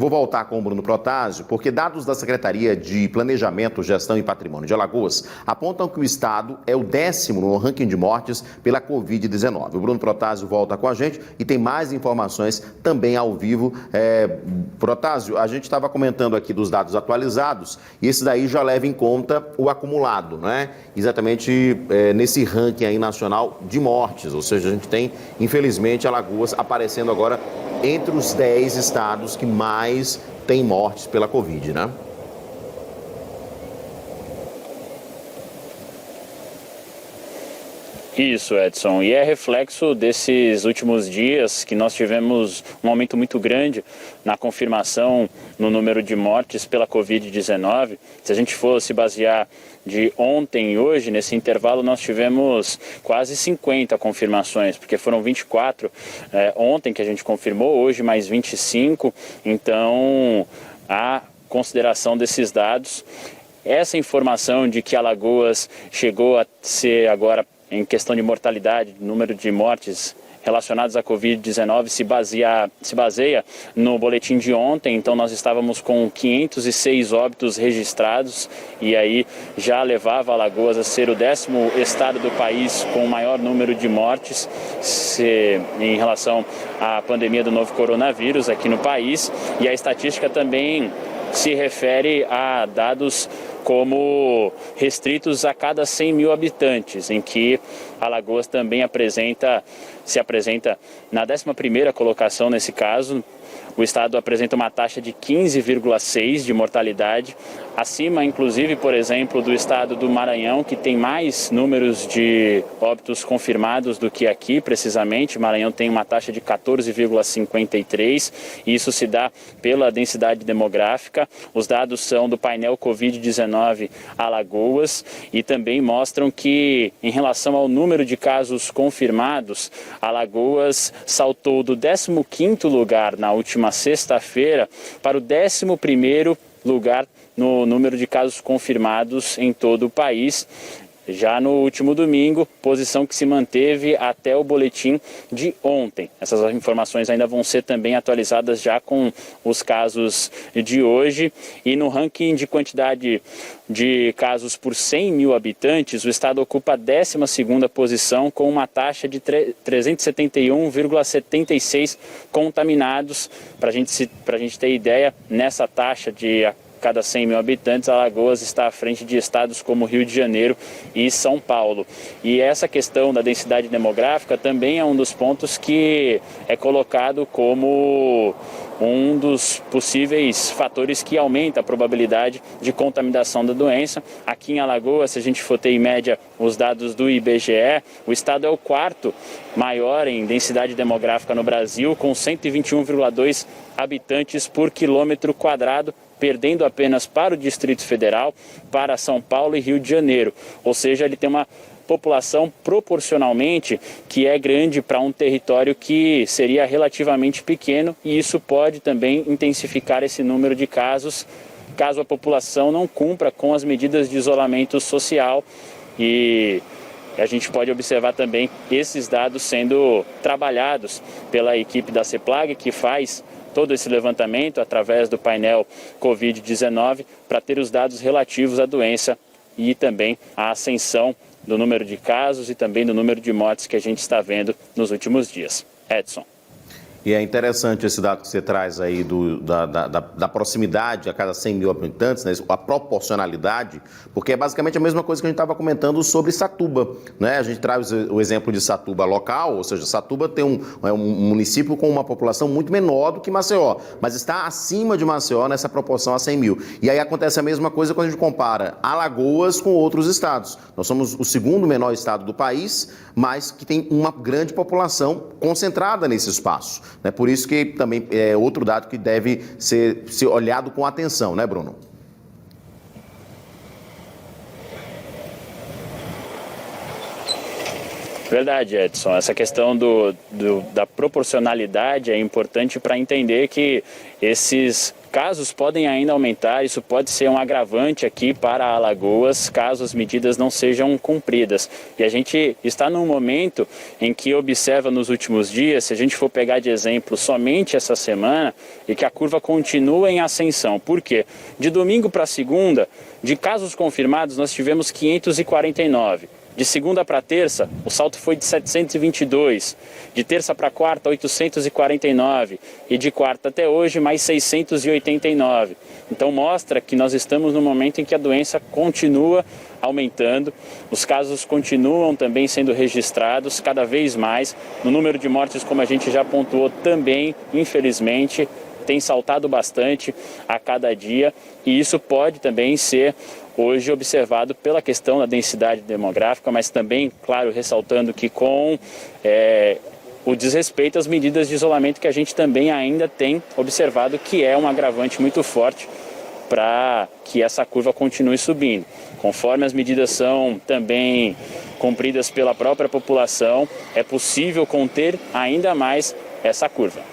vou voltar com o Bruno Protásio, porque dados da Secretaria de Planejamento, Gestão e Patrimônio de Alagoas apontam que o estado é o 10º no ranking de mortes pela Covid-19. O Bruno Protásio volta com a gente e tem mais informações também ao vivo. Protásio, a gente estava comentando aqui dos dados atualizados e esse daí já leva em conta o acumulado, né? Exatamente nesse ranking aí nacional de mortes, ou seja, a gente tem, infelizmente, Alagoas aparecendo agora entre os 10 estados que mais têm mortes pela Covid, né? Isso, Edson, e é reflexo desses últimos dias que nós tivemos um aumento muito grande na confirmação no número de mortes pela Covid-19. Se a gente fosse basear de ontem e hoje, nesse intervalo, nós tivemos quase 50 confirmações, porque foram 24 ontem que a gente confirmou, hoje mais 25, então a consideração desses dados, essa informação de que Alagoas chegou a ser agora, em questão de mortalidade, número de mortes relacionadas à Covid-19 se baseia no boletim de ontem. Então nós estávamos com 506 óbitos registrados e aí já levava Alagoas a ser o 10º estado do país com o maior número de mortes em relação à pandemia do novo coronavírus aqui no país. E a estatística também se refere a dados como restritos a cada 100 mil habitantes, em que Alagoas também se apresenta na 11ª colocação nesse caso. O estado apresenta uma taxa de 15,6 de mortalidade, acima, inclusive, por exemplo, do estado do Maranhão, que tem mais números de óbitos confirmados do que aqui, precisamente. O Maranhão tem uma taxa de 14,53, e isso se dá pela densidade demográfica. Os dados são do painel Covid-19 Alagoas e também mostram que, em relação ao número de casos confirmados, Alagoas saltou do 15º lugar na última sexta-feira para o 11º lugar no número de casos confirmados em todo o país. Já no último domingo, posição que se manteve até o boletim de ontem. Essas informações ainda vão ser também atualizadas já com os casos de hoje. E no ranking de quantidade de casos por 100 mil habitantes, o estado ocupa a 12ª posição com uma taxa de 371,76 contaminados. Para a gente ter ideia, nessa taxa de cada 100 mil habitantes, Alagoas está à frente de estados como Rio de Janeiro e São Paulo. E essa questão da densidade demográfica também é um dos pontos que é colocado como um dos possíveis fatores que aumenta a probabilidade de contaminação da doença. Aqui em Alagoas, se a gente for ter em média os dados do IBGE, o estado é o 4º maior em densidade demográfica no Brasil, com 121,2 habitantes por quilômetro quadrado, perdendo apenas para o Distrito Federal, para São Paulo e Rio de Janeiro. Ou seja, ele tem uma população proporcionalmente que é grande para um território que seria relativamente pequeno, e isso pode também intensificar esse número de casos, caso a população não cumpra com as medidas de isolamento social. E a gente pode observar também esses dados sendo trabalhados pela equipe da CEPLAG, que faz todo esse levantamento através do painel Covid-19 para ter os dados relativos à doença e também a ascensão do número de casos e também do número de mortes que a gente está vendo nos últimos dias. Edson. E é interessante esse dado que você traz aí da proximidade a cada 100 mil habitantes, né? A proporcionalidade, porque é basicamente a mesma coisa que a gente estava comentando sobre Satuba, né? A gente traz o exemplo de Satuba local, ou seja, Satuba tem um município com uma população muito menor do que Maceió, mas está acima de Maceió nessa proporção a 100 mil. E aí acontece a mesma coisa quando a gente compara Alagoas com outros estados. Nós somos o 2º menor estado do país, mas que tem uma grande população concentrada nesse espaço. Por isso que também é outro dado que deve ser olhado com atenção, né, Bruno? Verdade, Edson. Essa questão da proporcionalidade é importante para entender que esses casos podem ainda aumentar, isso pode ser um agravante aqui para Alagoas, caso as medidas não sejam cumpridas. E a gente está num momento em que observa nos últimos dias, se a gente for pegar de exemplo somente essa semana, e que a curva continua em ascensão. Por quê? De domingo para segunda, de casos confirmados, nós tivemos 549. De segunda para terça, o salto foi de 722. De terça para quarta, 849. E de quarta até hoje, mais 689. Então mostra que nós estamos no momento em que a doença continua aumentando. Os casos continuam também sendo registrados cada vez mais. No número de mortes, como a gente já pontuou também, infelizmente, tem saltado bastante a cada dia. E isso pode também ser hoje observado pela questão da densidade demográfica, mas também, claro, ressaltando que com o desrespeito às medidas de isolamento que a gente também ainda tem observado, que é um agravante muito forte para que essa curva continue subindo. Conforme as medidas são também cumpridas pela própria população, é possível conter ainda mais essa curva.